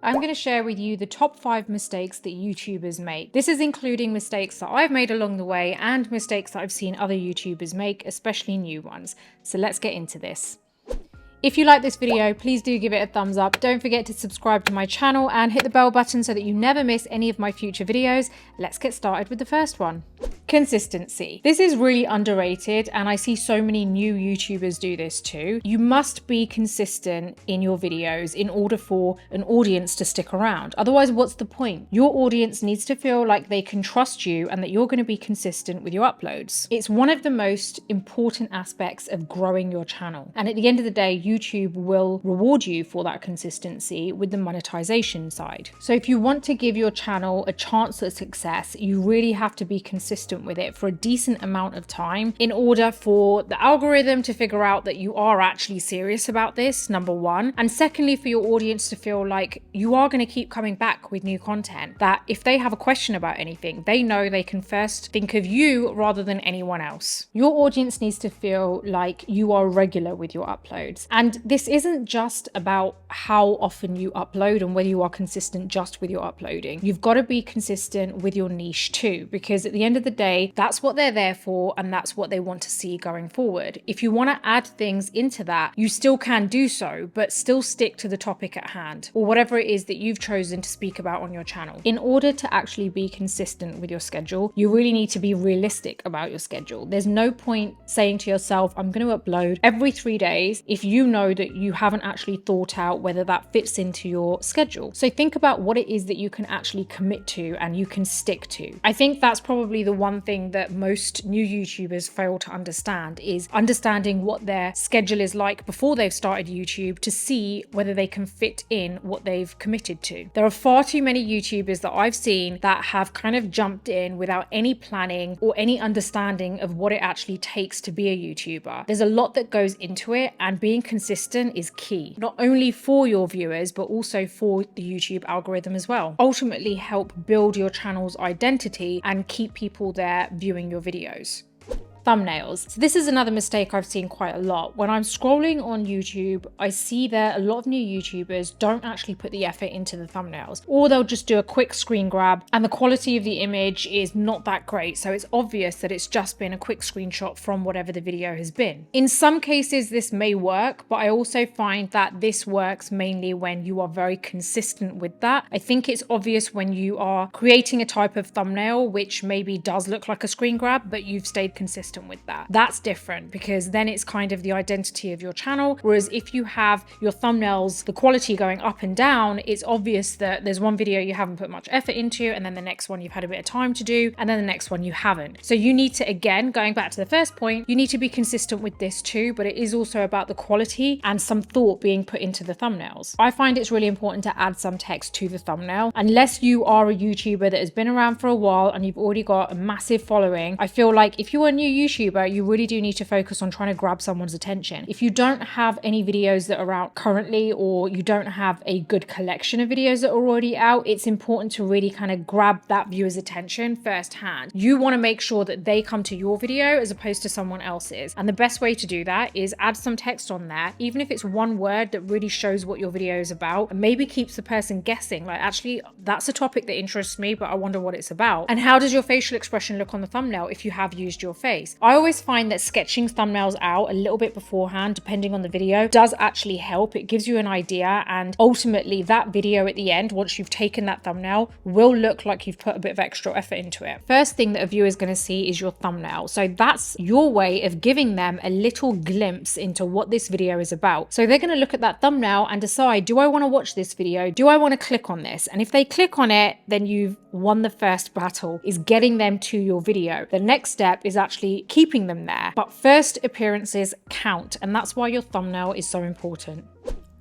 I'm going to share with you the top 5 mistakes that YouTubers make. This is including mistakes that I've made along the way and mistakes that I've seen other YouTubers make, especially new ones. So let's get into this. If you like this video, please do give it a thumbs up. Don't forget to subscribe to my channel and hit the bell button so that you never miss any of my future videos. Let's get started with the first one. Consistency. This is really underrated and I see so many new YouTubers do this too. You must be consistent in your videos in order for an audience to stick around. Otherwise, what's the point? Your audience needs to feel like they can trust you and that you're going to be consistent with your uploads. It's one of the most important aspects of growing your channel. And at the end of the day, YouTube will reward you for that consistency with the monetization side. So if you want to give your channel a chance at success, you really have to be consistent with it for a decent amount of time in order for the algorithm to figure out that you are actually serious about this, number one. And secondly, for your audience to feel like you are going to keep coming back with new content, that if they have a question about anything, they know they can first think of you rather than anyone else. Your audience needs to feel like you are regular with your uploads. And this isn't just about how often you upload and whether you are consistent just with your uploading. You've got to be consistent with your niche too, because at the end of the day, that's what they're there for and that's what they want to see going forward. If you want to add things into that, you still can do so, but still stick to the topic at hand or whatever it is that you've chosen to speak about on your channel. In order to actually be consistent with your schedule, you really need to be realistic about your schedule. There's no point saying to yourself, I'm going to upload every 3 days if you know that you haven't actually thought out whether that fits into your schedule. So think about what it is that you can actually commit to and you can stick to. I think that's probably the one thing that most new YouTubers fail to understand, is understanding what their schedule is like before they've started YouTube to see whether they can fit in what they've committed to. There are far too many YouTubers that I've seen that have kind of jumped in without any planning or any understanding of what it actually takes to be a YouTuber. There's a lot that goes into it, and being consistent is key, not only for your viewers, but also for the YouTube algorithm as well. Ultimately help build your channel's identity and keep people there viewing your videos. Thumbnails. So this is another mistake I've seen quite a lot. When I'm scrolling on YouTube, I see that a lot of new YouTubers don't actually put the effort into the thumbnails, or they'll just do a quick screen grab and the quality of the image is not that great. So it's obvious that it's just been a quick screenshot from whatever the video has been. In some cases, this may work, but I also find that this works mainly when you are very consistent with that. I think it's obvious when you are creating a type of thumbnail which maybe does look like a screen grab, but you've stayed consistent with that. That's different, because then it's kind of the identity of your channel. Whereas if you have your thumbnails, the quality going up and down, it's obvious that there's one video you haven't put much effort into, and then the next one you've had a bit of time to do, and then the next one you haven't. So you need to, again, going back to the first point, you need to be consistent with this too, but it is also about the quality and some thought being put into the thumbnails. I find it's really important to add some text to the thumbnail. Unless you are a YouTuber that has been around for a while and you've already got a massive following, I feel like if you're a new YouTuber, you really do need to focus on trying to grab someone's attention. If you don't have any videos that are out currently, or you don't have a good collection of videos that are already out, it's important to really kind of grab that viewer's attention firsthand. You want to make sure that they come to your video as opposed to someone else's. And the best way to do that is add some text on there, even if it's one word that really shows what your video is about and maybe keeps the person guessing, like, actually, that's a topic that interests me, but I wonder what it's about. And how does your facial expression look on the thumbnail if you have used your face? I always find that sketching thumbnails out a little bit beforehand, depending on the video, does actually help. It gives you an idea, and ultimately that video at the end, once you've taken that thumbnail, will look like you've put a bit of extra effort into it. First thing that a viewer is going to see is your thumbnail. So that's your way of giving them a little glimpse into what this video is about. So they're going to look at that thumbnail and decide, do I want to watch this video? Do I want to click on this? And if they click on it, then you've won the first battle, is getting them to your video. The next step is actually keeping them there. But first appearances count, and that's why your thumbnail is so important.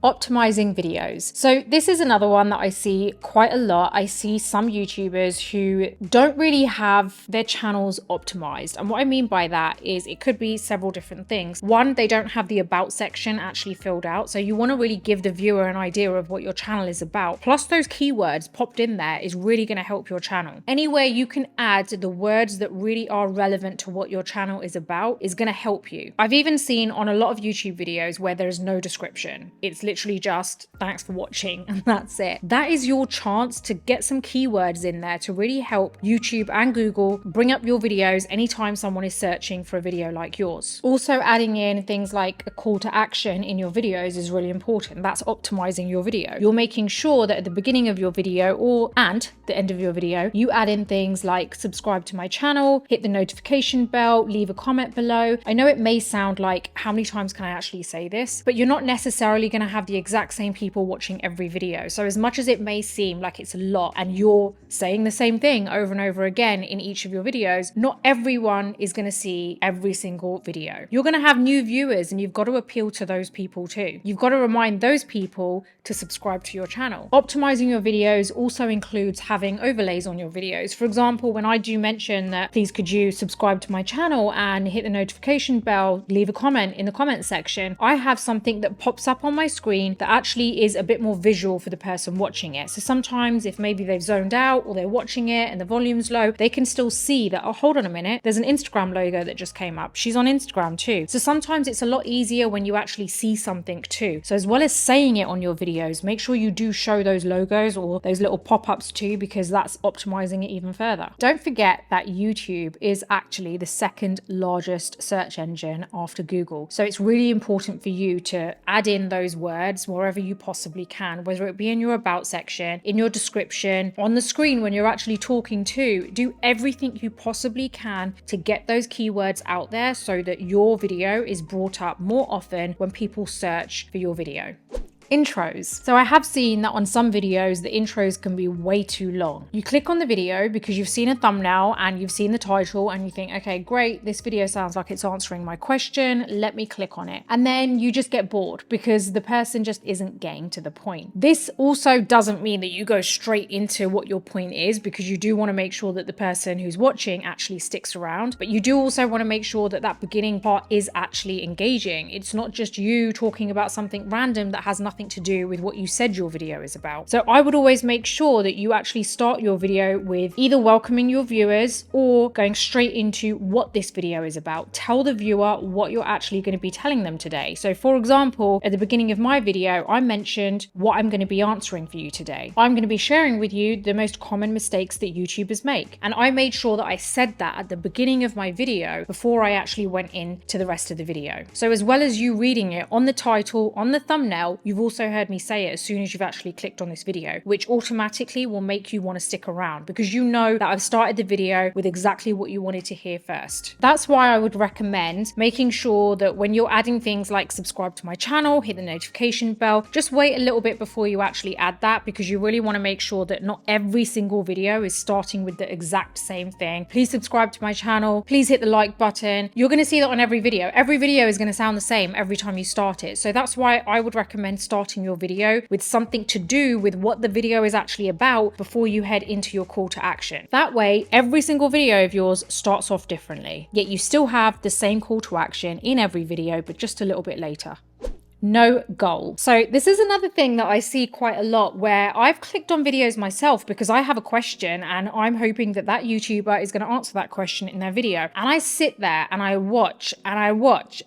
Optimizing videos. So this is another one that I see quite a lot. I see some YouTubers who don't really have their channels optimized. And what I mean by that is it could be several different things. One, they don't have the about section actually filled out. So you want to really give the viewer an idea of what your channel is about. Plus those keywords popped in there is really going to help your channel. Anywhere you can add the words that really are relevant to what your channel is about is going to help you. I've even seen on a lot of YouTube videos where there's no description. It's literally literally just thanks for watching and that's it. That is your chance to get some keywords in there to really help YouTube and Google bring up your videos anytime someone is searching for a video like yours. Also, adding in things like a call to action in your videos is really important. That's optimizing your video. You're making sure that at the beginning of your video and the end of your video, you add in things like subscribe to my channel, hit the notification bell, leave a comment below. I know it may sound like how many times can I actually say this, but you're not necessarily going to have the exact same people watching every video. So as much as it may seem like it's a lot and you're saying the same thing over and over again in each of your videos, not everyone is going to see every single video. You're going to have new viewers and you've got to appeal to those people too. You've got to remind those people to subscribe to your channel. Optimizing your videos also includes having overlays on your videos. For example, when I do mention that please could you subscribe to my channel and hit the notification bell, leave a comment in the comment section, I have something that pops up on my screen that actually is a bit more visual for the person watching it. So sometimes if maybe they've zoned out or they're watching it and the volume's low, they can still see that, oh, hold on a minute, there's an Instagram logo that just came up. She's on Instagram too. So sometimes it's a lot easier when you actually see something too. So as well as saying it on your videos, make sure you do show those logos or those little pop-ups too, because that's optimizing it even further. Don't forget that YouTube is actually the second largest search engine after Google. So it's really important for you to add in those words wherever you possibly can, whether it be in your about section, in your description, on the screen when you're actually talking to. Do everything you possibly can to get those keywords out there so that your video is brought up more often when people search for your video. Intros. So I have seen that on some videos, the intros can be way too long. You click on the video because you've seen a thumbnail and you've seen the title and you think, okay, great, this video sounds like it's answering my question. Let me click on it. And then you just get bored because the person just isn't getting to the point. This also doesn't mean that you go straight into what your point is, because you do want to make sure that the person who's watching actually sticks around. But you do also want to make sure that that beginning part is actually engaging. It's not just you talking about something random that has nothing to do with what you said your video is about. So I would always make sure that you actually start your video with either welcoming your viewers or going straight into what this video is about. Tell the viewer what you're actually going to be telling them today. So for example, at the beginning of my video, I mentioned what I'm going to be answering for you today. I'm going to be sharing with you the most common mistakes that YouTubers make. And I made sure that I said that at the beginning of my video before I actually went into the rest of the video. So as well as you reading it on the title, on the thumbnail, you've also heard me say it as soon as you've actually clicked on this video, which automatically will make you want to stick around because you know that I've started the video with exactly what you wanted to hear first. That's why I would recommend making sure that when you're adding things like subscribe to my channel, hit the notification bell, just wait a little bit before you actually add that, because you really want to make sure that not every single video is starting with the exact same thing. Please subscribe to my channel. Please hit the like button. You're going to see that on every video. Every video is going to sound the same every time you start it. So that's why I would recommend starting your video with something to do with what the video is actually about before you head into your call to action. That way, every single video of yours starts off differently, yet you still have the same call to action in every video, but just a little bit later. No goal. So this is another thing that I see quite a lot where I've clicked on videos myself because I have a question and I'm hoping that that YouTuber is going to answer that question in their video. And I sit there and I watch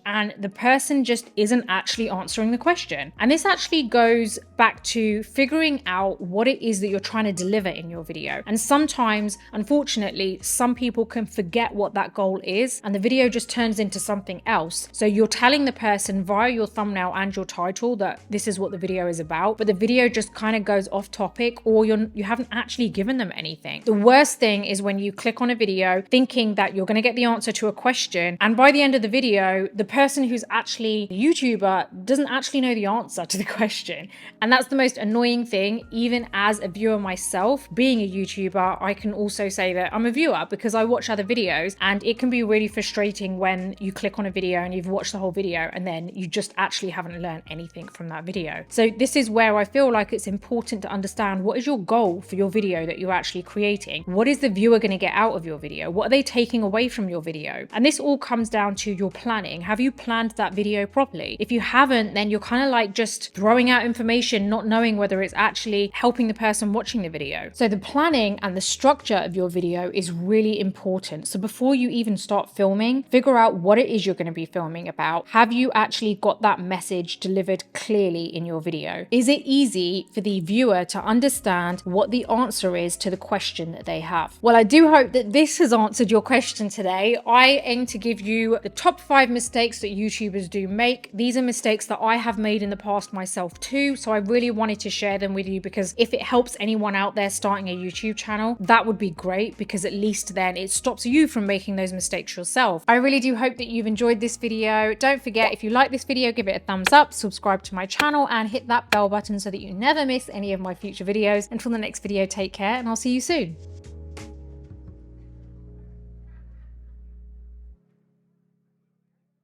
and the person just isn't actually answering the question. And this actually goes back to figuring out what it is that you're trying to deliver in your video. And sometimes, unfortunately, some people can forget what that goal is and the video just turns into something else. So you're telling the person via your thumbnail and your title that this is what the video is about, but the video just kind of goes off topic, or you haven't actually given them anything. The worst thing is when you click on a video thinking that you're going to get the answer to a question, and by the end of the video, the person who's actually the YouTuber doesn't actually know the answer to the question. And that's the most annoying thing. Even as a viewer myself, being a YouTuber, I can also say that I'm a viewer because I watch other videos, and it can be really frustrating when you click on a video and you've watched the whole video and then you just actually haven't learn anything from that video. So this is where I feel like it's important to understand what is your goal for your video that you're actually creating. What is the viewer going to get out of your video? What are they taking away from your video? And this all comes down to your planning. Have you planned that video properly? If you haven't, then you're kind of like just throwing out information, not knowing whether it's actually helping the person watching the video. So the planning and the structure of your video is really important. So before you even start filming, figure out what it is you're going to be filming about. Have you actually got that message message delivered clearly in your video? Is it easy for the viewer to understand what the answer is to the question that they have? Well, I do hope that this has answered your question today. I aim to give you the top 5 mistakes that YouTubers do make. These are mistakes that I have made in the past myself too, so I really wanted to share them with you, because if it helps anyone out there starting a YouTube channel, that would be great, because at least then it stops you from making those mistakes yourself. I really do hope that you've enjoyed this video. Don't forget, if you like this video, give it a thumbs up, subscribe to my channel, and hit that bell button so that you never miss any of my future videos. Until the next video, take care, and I'll see you soon.